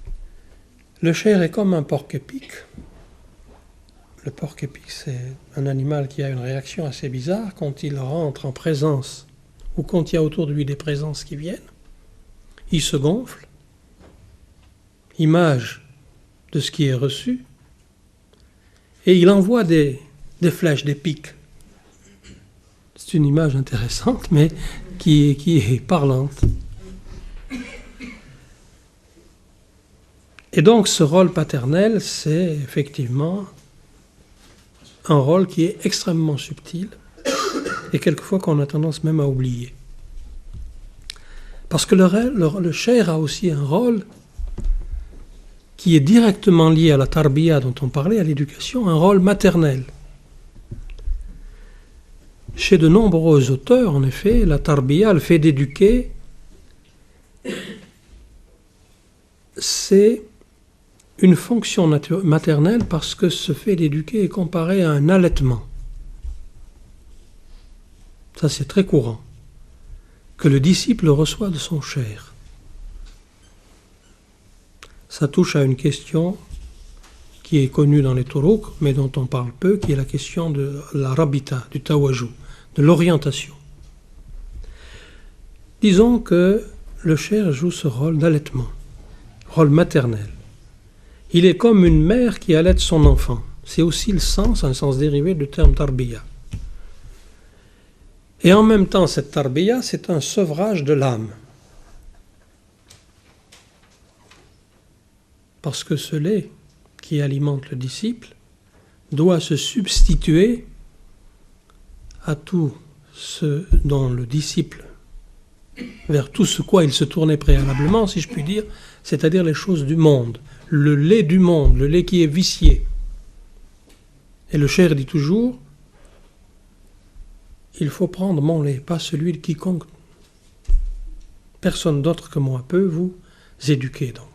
« Le cher est comme un porc-épic ». Le porc-épic, c'est un animal qui a une réaction assez bizarre quand il rentre en présence ou quand il y a autour de lui des présences qui viennent. Il se gonfle image de ce qui est reçu, et il envoie des flèches, des pics. C'est une image intéressante, mais qui est parlante. Et donc ce rôle paternel, c'est effectivement un rôle qui est extrêmement subtil, et quelquefois qu'on a tendance même à oublier. Parce que le cheikh a aussi un rôle qui est directement lié à la tarbiya dont on parlait, à l'éducation, un rôle maternel. Chez de nombreux auteurs, en effet, la tarbiya, le fait d'éduquer, c'est une fonction maternelle parce que ce fait d'éduquer est comparé à un allaitement. Ça, c'est très courant, que le disciple reçoit de son cheikh. Ça touche à une question qui est connue dans les turuq, mais dont on parle peu, qui est la question de la rabita, du tawajjuh, de l'orientation. Disons que le cheikh joue ce rôle d'allaitement, rôle maternel. Il est comme une mère qui allaite son enfant. C'est aussi le sens, un sens dérivé du terme tarbiya. Et en même temps, cette tarbiya, c'est un sevrage de l'âme. Parce que ce lait qui alimente le disciple doit se substituer à tout ce dont le disciple, vers tout ce quoi il se tournait préalablement, si je puis dire, c'est-à-dire les choses du monde, le lait du monde, le lait qui est vicié. Et le cheikh dit toujours, il faut prendre mon lait, pas celui de quiconque. Personne d'autre que moi peut vous éduquer donc.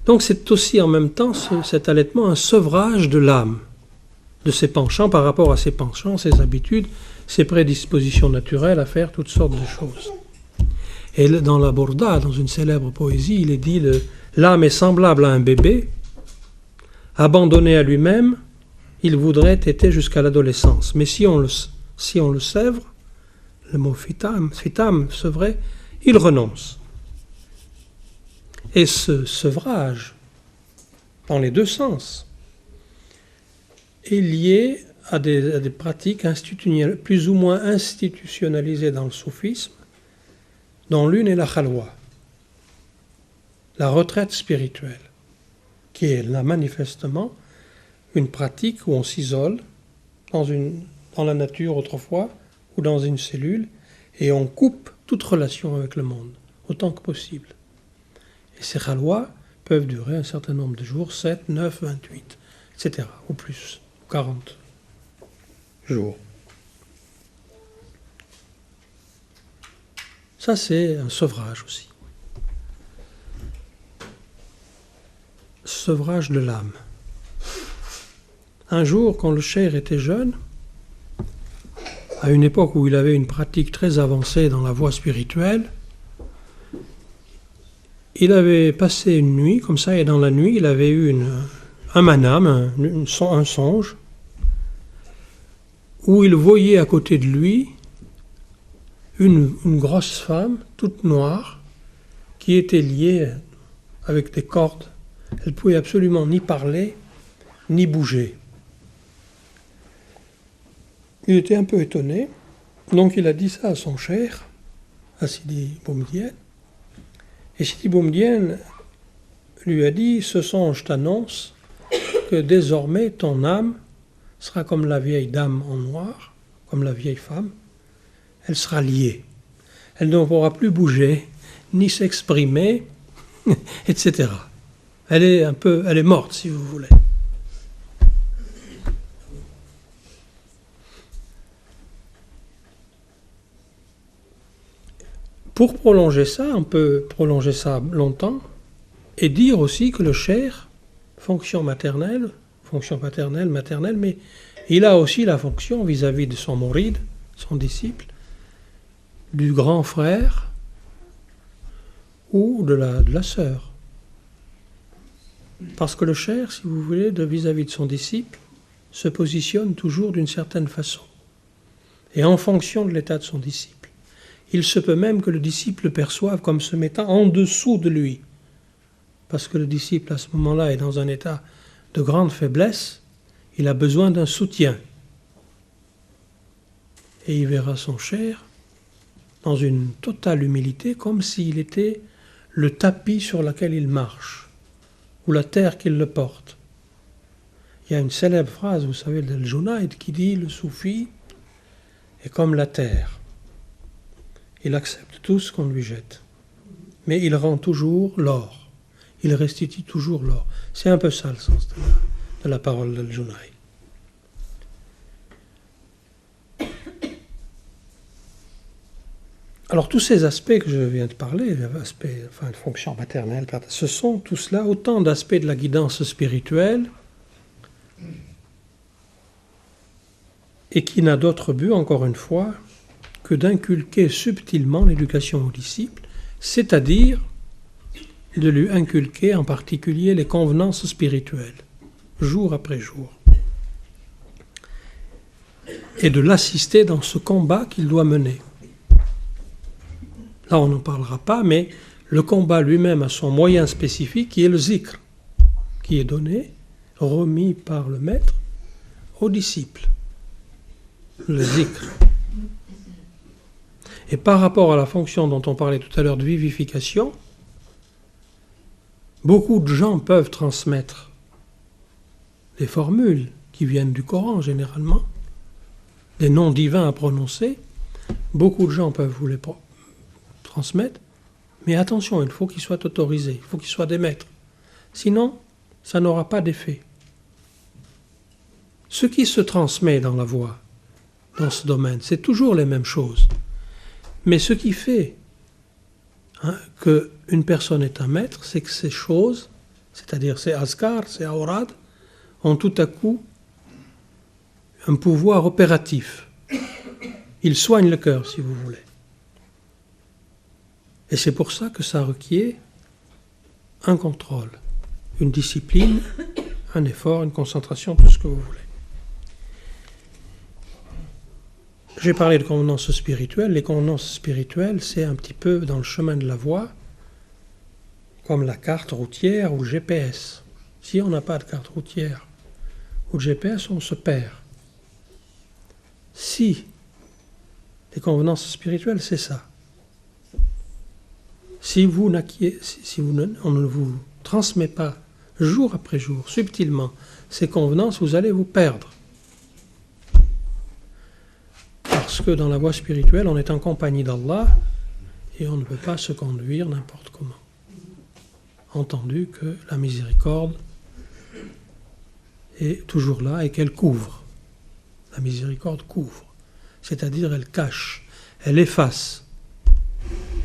Donc c'est aussi en même temps cet allaitement un sevrage de l'âme, de ses penchants par rapport à ses penchants, ses habitudes, ses prédispositions naturelles à faire toutes sortes de choses. Et dans la Burda, dans une célèbre poésie, il est dit l'âme est semblable à un bébé, abandonné à lui-même, il voudrait téter jusqu'à l'adolescence. Mais si on le sèvre, le mot fitam, sevrer, il renonce. Et ce sevrage, dans les deux sens, est lié à des pratiques plus ou moins institutionnalisées dans le soufisme, dont l'une est la khalwa, la retraite spirituelle, qui est là manifestement une pratique où on s'isole dans la nature autrefois ou dans une cellule et on coupe toute relation avec le monde, autant que possible. Et ces khalwa peuvent durer un certain nombre de jours, 7, 9, 28, etc., ou plus, 40 jours. Ça, c'est un sevrage aussi. Sevrage de l'âme. Un jour, quand le cheikh était jeune, à une époque où il avait une pratique très avancée dans la voie spirituelle, il avait passé une nuit, comme ça, et dans la nuit, il avait eu un manam, un songe, où il voyait à côté de lui une grosse femme, toute noire, qui était liée avec des cordes. Elle ne pouvait absolument ni parler, ni bouger. Il était un peu étonné, donc il a dit ça à son cheikh, à Sidi Boumedienne. Et Sidi Boumedienne lui a dit, ce songe t'annonce que désormais ton âme sera comme la vieille dame en noir, comme la vieille femme, elle sera liée. Elle ne pourra plus bouger, ni s'exprimer, etc. Elle est morte, si vous voulez. Pour prolonger ça, on peut prolonger ça longtemps, et dire aussi que le cheikh, fonction paternelle, maternelle, mais il a aussi la fonction vis-à-vis de son mouride, son disciple, du grand frère ou de la sœur. Parce que le cheikh, si vous voulez, vis-à-vis de son disciple, se positionne toujours d'une certaine façon. Et en fonction de l'état de son disciple. Il se peut même que le disciple le perçoive comme se mettant en dessous de lui. parce que le disciple à ce moment-là est dans un état de grande faiblesse, il a besoin d'un soutien. Et il verra son cheikh dans une totale humilité, comme s'il était le tapis sur lequel il marche, ou la terre qui le porte. Il y a une célèbre phrase, vous savez, d'Al-Junayd qui dit « Le soufi est comme la terre. Il accepte tout ce qu'on lui jette, mais il rend toujours l'or. Il restitue toujours l'or. » C'est un peu ça le sens de la parole d'Al-Junayd. Alors tous ces aspects que je viens de parler, une fonction maternelle, ce sont tout cela autant d'aspects de la guidance spirituelle et qui n'a d'autre but, encore une fois, que d'inculquer subtilement l'éducation au disciple, c'est-à-dire de lui inculquer en particulier les convenances spirituelles, jour après jour, et de l'assister dans ce combat qu'il doit mener. Là, on n'en parlera pas, mais le combat lui-même a son moyen spécifique, qui est le zikr, qui est donné, remis par le maître aux disciples. Le zikr. Et par rapport à la fonction dont on parlait tout à l'heure de vivification, beaucoup de gens peuvent transmettre des formules qui viennent du Coran généralement, des noms divins à prononcer. Beaucoup de gens peuvent vous les transmettre, mais attention, il faut qu'ils soient autorisés, il faut qu'ils soient des maîtres. Sinon, ça n'aura pas d'effet. Ce qui se transmet dans la voie, dans ce domaine, c'est toujours les mêmes choses. Mais ce qui fait qu'une personne est un maître, c'est que ces choses, c'est-à-dire ces azkar, ces awrad, ont tout à coup un pouvoir opératif. Ils soignent le cœur, si vous voulez. Et c'est pour ça que ça requiert un contrôle, une discipline, un effort, une concentration, tout ce que vous voulez. J'ai parlé de convenances spirituelles. Les convenances spirituelles, c'est un petit peu dans le chemin de la voie, comme la carte routière ou le GPS. Si on n'a pas de carte routière ou de GPS, on se perd. Si les convenances spirituelles, c'est ça. Si on ne vous transmet pas jour après jour, subtilement, ces convenances, vous allez vous perdre. Parce que dans la voie spirituelle, on est en compagnie d'Allah et on ne peut pas se conduire n'importe comment. Entendu que la miséricorde est toujours là et qu'elle couvre. La miséricorde couvre, c'est-à-dire elle cache, elle efface.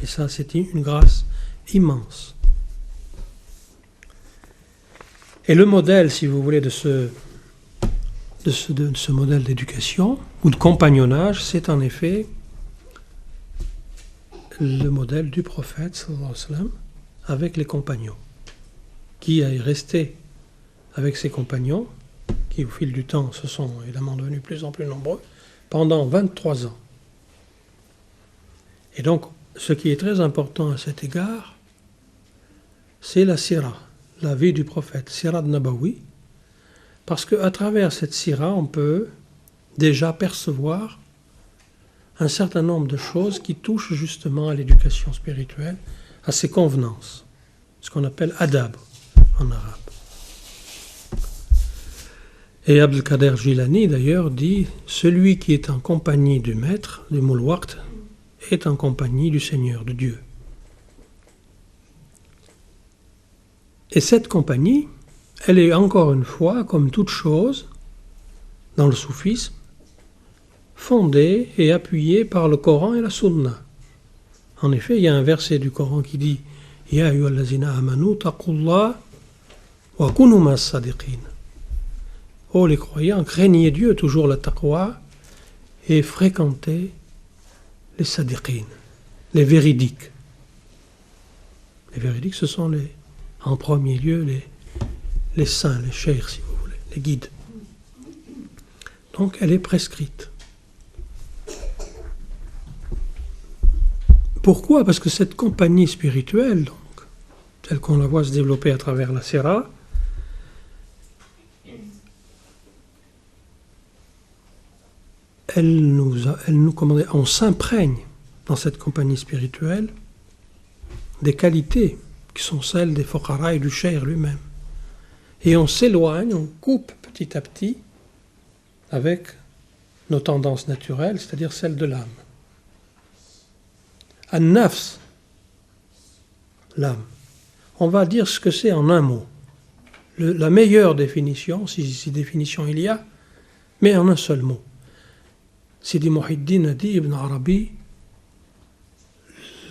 Et ça, c'est une grâce immense. Et le modèle, si vous voulez, de ce modèle d'éducation ou de compagnonnage, c'est en effet le modèle du prophète, sallallahu alayhi wa sallam, avec les compagnons, qui est resté avec ses compagnons, qui au fil du temps se sont évidemment devenus de plus en plus nombreux, pendant 23 ans. Et donc, ce qui est très important à cet égard, c'est la sira, la vie du prophète, sira nabawi, parce qu'à travers cette sira, on peut déjà percevoir un certain nombre de choses qui touchent justement à l'éducation spirituelle, à ses convenances, ce qu'on appelle adab en arabe. Et Abdel Kader Jilani d'ailleurs dit « Celui qui est en compagnie du maître, du Moulwaqt, est en compagnie du Seigneur, de Dieu. » Et cette compagnie, elle est encore une fois, comme toute chose, dans le soufisme, fondée et appuyée par le Coran et la Sunna. En effet, il y a un verset du Coran qui dit « Ya ayyuhallazina amanu taqullah wa kunu mas sadiqin » Oh les croyants, craignez Dieu, toujours la taqwa, et fréquentez les sadiqin, les véridiques. Les véridiques, ce sont en premier lieu les saints, les cheikhs, si vous voulez, les guides. Donc elle est prescrite. Pourquoi ? Parce que cette compagnie spirituelle, donc, telle qu'on la voit se développer à travers la Sira, on s'imprègne dans cette compagnie spirituelle des qualités qui sont celles des Fuqara et du Cheikh lui-même. Et on s'éloigne, on coupe petit à petit avec nos tendances naturelles, c'est-à-dire celles de l'âme. An-nafs, l'âme. On va dire ce que c'est en un mot. La meilleure définition, si définition il y a, mais en un seul mot. Sidi Muhyiddin a dit, Ibn Arabi,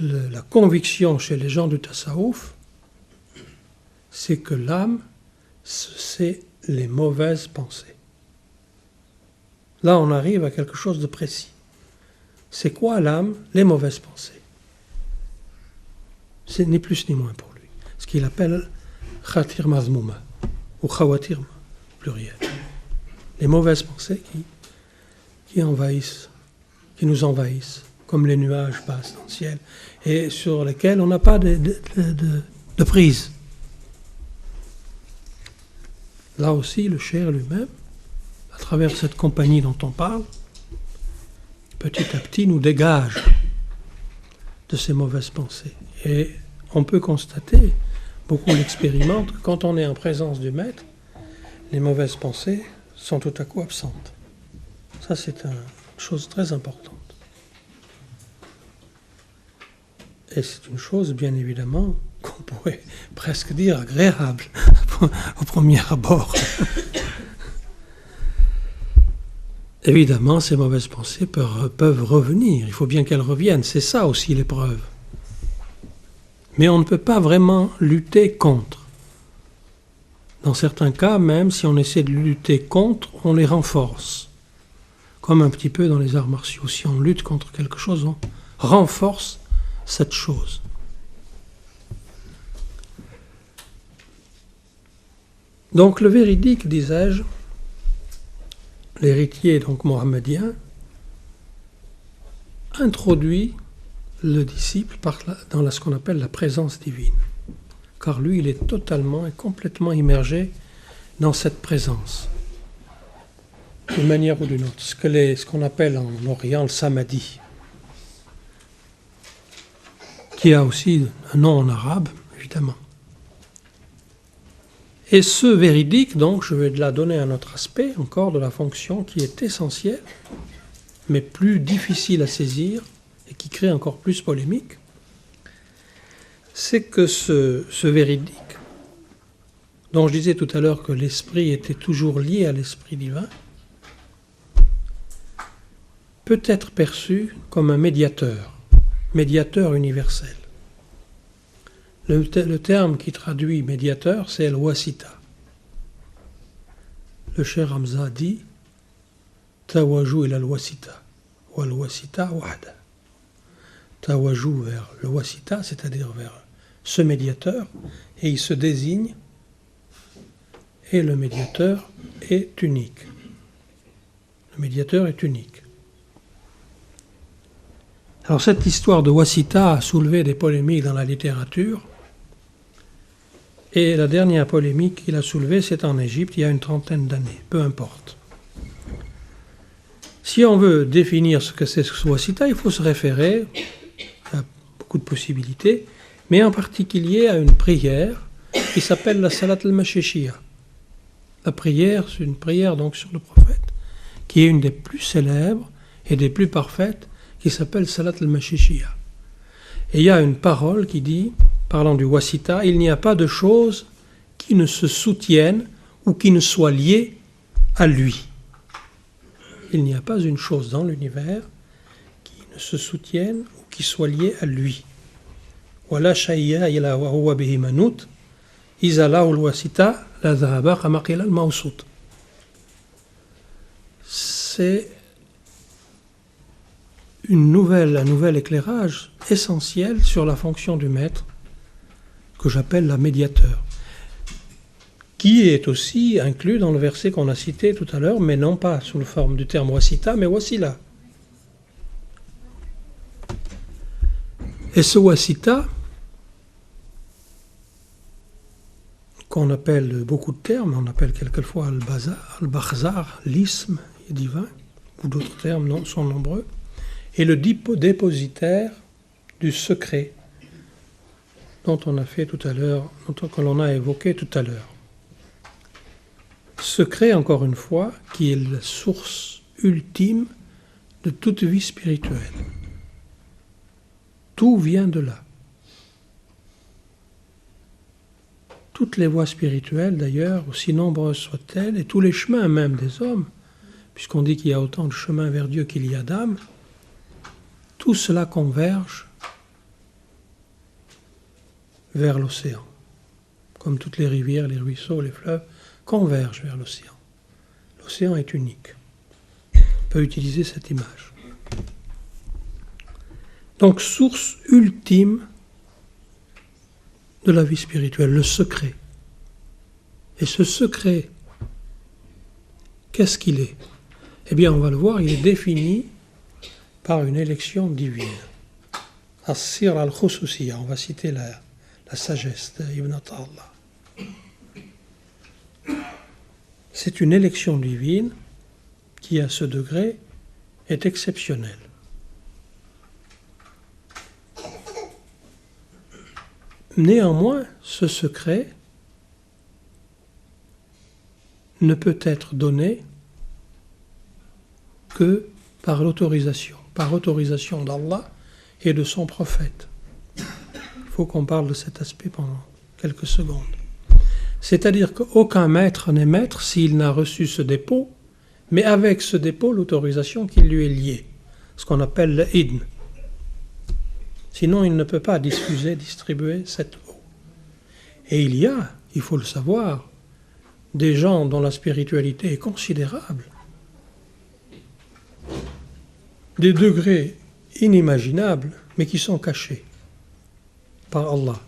la conviction chez les gens du tasawwuf, c'est que l'âme, c'est les mauvaises pensées. Là, on arrive à quelque chose de précis. C'est quoi l'âme? Les mauvaises pensées. C'est ni plus ni moins pour lui. Ce qu'il appelle khatir mazmouma, ou khawatir pluriel. Les mauvaises pensées qui envahissent, qui nous envahissent, comme les nuages passent dans le ciel, et sur lesquels on n'a pas de prise. Là aussi, le Cheikh lui-même, à travers cette compagnie dont on parle, petit à petit nous dégage de ces mauvaises pensées. Et on peut constater, beaucoup l'expérimentent, que quand on est en présence du maître, les mauvaises pensées sont tout à coup absentes. Ça, c'est une chose très importante. Et c'est une chose, bien évidemment, qu'on pourrait presque dire agréable au premier abord. Évidemment, ces mauvaises pensées peuvent revenir. Il faut bien qu'elles reviennent. C'est ça aussi l'épreuve. Mais on ne peut pas vraiment lutter contre. Dans certains cas, même si on essaie de lutter contre, on les renforce. Comme un petit peu dans les arts martiaux. Si on lutte contre quelque chose, on renforce cette chose. Donc le véridique, disais-je, l'héritier donc mohammedien, introduit le disciple dans ce qu'on appelle la présence divine. Car lui, il est totalement et complètement immergé dans cette présence, d'une manière ou d'une autre. Ce qu'on appelle en Orient le samadhi, qui a aussi un nom en arabe, évidemment. Et ce véridique, donc, je vais là donner un autre aspect encore de la fonction qui est essentiel, mais plus difficile à saisir et qui crée encore plus polémique, c'est que ce véridique, dont je disais tout à l'heure que l'esprit était toujours lié à l'esprit divin, peut être perçu comme un médiateur universel. Le terme qui traduit médiateur, c'est el wasita. Le Cheikh Hamza dit Tawaju ila al-wasita, wa al-wasita wahda. Tawaju vers le wasita, c'est-à-dire vers ce médiateur, et il se désigne, et le médiateur est unique. Le médiateur est unique. Alors cette histoire de wasita a soulevé des polémiques dans la littérature, et la dernière polémique qu'il a soulevée, c'est en Égypte, il y a une 30aine d'années, peu importe. Si on veut définir ce que c'est ce wasita, il faut se référer à beaucoup de possibilités, mais en particulier à une prière qui s'appelle la Salat al-Mashishiyya. La prière, c'est une prière donc sur le prophète, qui est une des plus célèbres et des plus parfaites, qui s'appelle Salat al-Mashishiyya. Et il y a une parole qui dit, parlant du wasita, il n'y a pas de chose qui ne se soutienne ou qui ne soit liée à lui. Il n'y a pas une chose dans l'univers qui ne se soutienne ou qui soit liée à lui. Wala shay'a illa wa huwa bihi manut, iza lahu al-wasita la dhahaba kama qila al-mawsut. C'est un nouvel éclairage essentiel sur la fonction du maître, que j'appelle la médiateur, qui est aussi inclus dans le verset qu'on a cité tout à l'heure, mais non pas sous la forme du terme wasita, mais wasila. Et ce wasita, qu'on appelle beaucoup de termes, on appelle quelquefois al-bakhzar, l'isme divin, ou d'autres termes sont nombreux, et le dépositaire du secret dont on a fait tout à l'heure, que l'on a évoqué tout à l'heure. Secret, encore une fois, qui est la source ultime de toute vie spirituelle. Tout vient de là. Toutes les voies spirituelles, d'ailleurs, aussi nombreuses soient-elles, et tous les chemins même des hommes, puisqu'on dit qu'il y a autant de chemins vers Dieu qu'il y a d'âmes, tout cela converge vers l'océan. Comme toutes les rivières, les ruisseaux, les fleuves convergent vers l'océan. L'océan est unique. On peut utiliser cette image. Donc, source ultime de la vie spirituelle, le secret. Et ce secret, qu'est-ce qu'il est? Eh bien, on va le voir, il est défini par une élection divine. As-sir al-Khususiyya, on va citer la sagesse d'Ibn Ata'Allah. C'est une élection divine qui, à ce degré, est exceptionnelle. Néanmoins, ce secret ne peut être donné que par l'autorisation, d'Allah et de son prophète. Il faut qu'on parle de cet aspect pendant quelques secondes. C'est-à-dire qu'aucun maître n'est maître s'il n'a reçu ce dépôt, mais avec ce dépôt, l'autorisation qui lui est liée, ce qu'on appelle le idn. Sinon, il ne peut pas distribuer cette eau. Et il faut le savoir, des gens dont la spiritualité est considérable, des degrés inimaginables, mais qui sont cachés par Allah,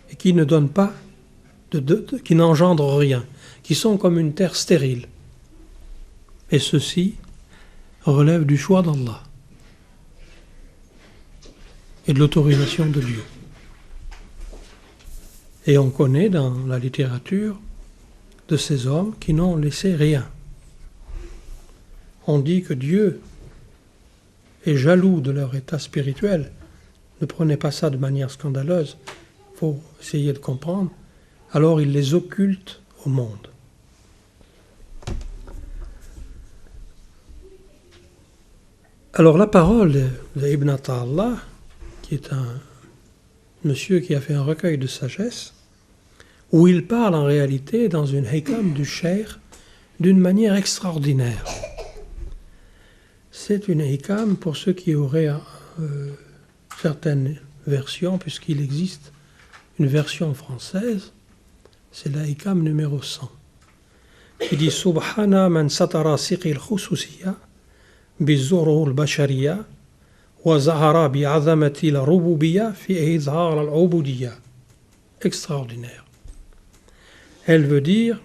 et qui ne donnent pas, qui n'engendrent rien, qui sont comme une terre stérile. Et ceci relève du choix d'Allah et de l'autorisation de Dieu. Et on connaît dans la littérature de ces hommes qui n'ont laissé rien. On dit que Dieu est jaloux de leur état spirituel. Ne prenez pas ça de manière scandaleuse, il faut essayer de comprendre. Alors il les occulte au monde. Alors la parole d'Ibn Ata'Allah, qui est un monsieur qui a fait un recueil de sagesse, où il parle en réalité dans une hikam du cheikh d'une manière extraordinaire. C'est une hikam pour ceux qui auraient certaines versions, puisqu'il existe une version française, c'est la hikam numéro 100, qui dit « Subhana man satara siqi al-khususiyya bizzuruhu al-bashariyya wa zahara bi'azamati al-rububiyya fi izhar al-ubudiyya » Extraordinaire. Elle veut dire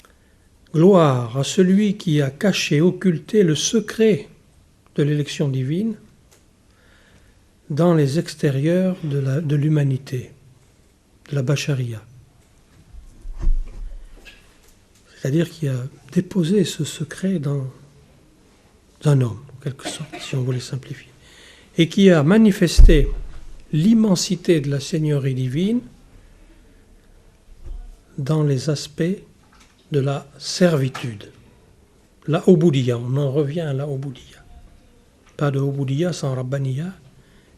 « Gloire à celui qui a caché, occulté le secret de l'élection divine dans les extérieurs de l'humanité, de la bashariya. » C'est-à-dire qu'il a déposé ce secret dans un homme, en quelque sorte, si on voulait simplifier, et qui a manifesté l'immensité de la Seigneurie divine dans les aspects de la servitude. La Ubudiyya, on en revient à la Ubudiyya. Pas de Ubudiyya sans Rabbaniya,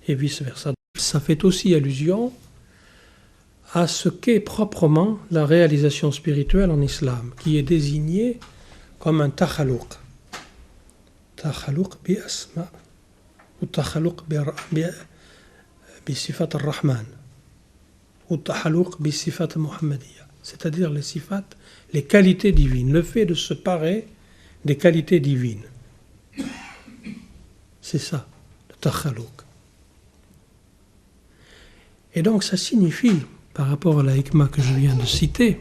et vice-versa. Ça fait aussi allusion à ce qu'est proprement la réalisation spirituelle en islam, qui est désignée comme un takhaluq. Takhaluq bi asma, ou takhaluq bi sifat al-Rahman, ou takhaluq bi sifat al-Muhammadiyya, c'est-à-dire les sifat, les qualités divines, le fait de se parer des qualités divines. C'est ça, le takhaluq. Et donc ça signifie, par rapport à la hikma que je viens de citer,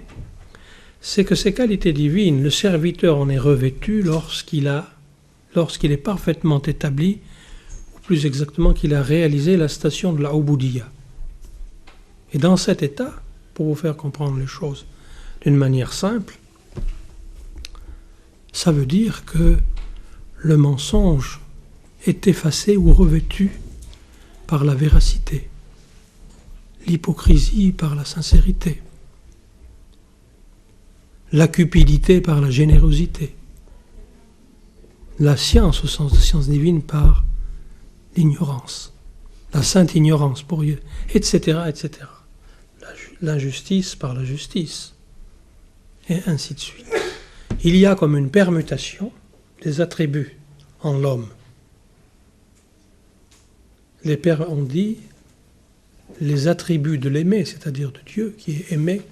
c'est que ces qualités divines, le serviteur en est revêtu lorsqu'il est parfaitement établi, ou plus exactement qu'il a réalisé la station de la Ubudiyya. Et dans cet état, pour vous faire comprendre les choses d'une manière simple, ça veut dire que le mensonge est effacé ou revêtu par la véracité, l'hypocrisie par la sincérité, la cupidité par la générosité, la science au sens de science divine par l'ignorance, la sainte ignorance pour Dieu, etc., etc. L'injustice par la justice, et ainsi de suite. Il y a comme une permutation des attributs en l'homme. On dit les attributs de l'aimé, c'est-à-dire de Dieu qui est aimé,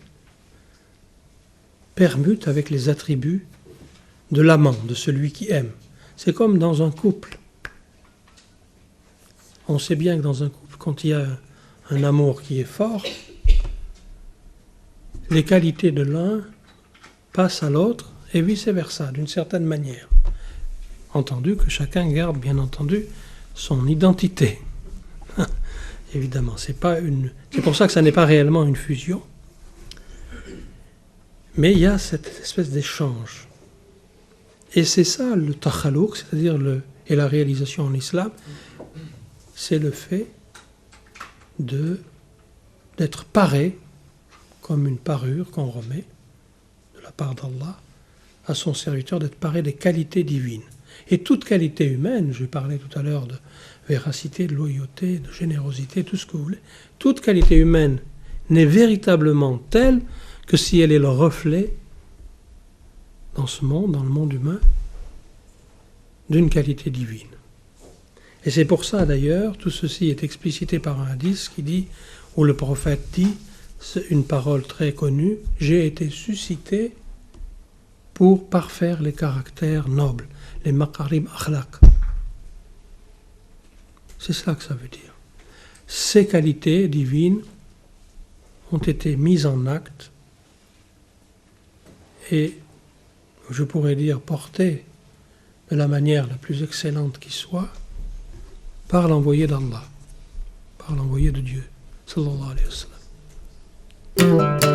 permutent avec les attributs de l'amant, de celui qui aime. C'est comme dans un couple. On sait bien que dans un couple, quand il y a un amour qui est fort, les qualités de l'un passent à l'autre et vice-versa, d'une certaine manière. Entendu que chacun garde, bien entendu, son identité. Évidemment, c'est pour ça que ça n'est pas réellement une fusion. Mais il y a cette espèce d'échange. Et c'est ça le takhalluq, c'est-à-dire et la réalisation en islam, c'est le fait d'être paré, comme une parure qu'on remet de la part d'Allah à son serviteur, d'être paré des qualités divines. Et toute qualité humaine, je parlais tout à l'heure de véracité, de loyauté, de générosité, tout ce que vous voulez, toute qualité humaine n'est véritablement telle que si elle est le reflet dans ce monde, dans le monde humain, d'une qualité divine. Et c'est pour ça d'ailleurs, tout ceci est explicité par un hadith qui dit, où le prophète dit, c'est une parole très connue, j'ai été suscité pour parfaire les caractères nobles, les maqarim akhlaq. C'est cela que ça veut dire. Ces qualités divines ont été mises en acte et, je pourrais dire, portées de la manière la plus excellente qui soit par l'envoyé d'Allah, par l'envoyé de Dieu, sallallahu alayhi wa sallam.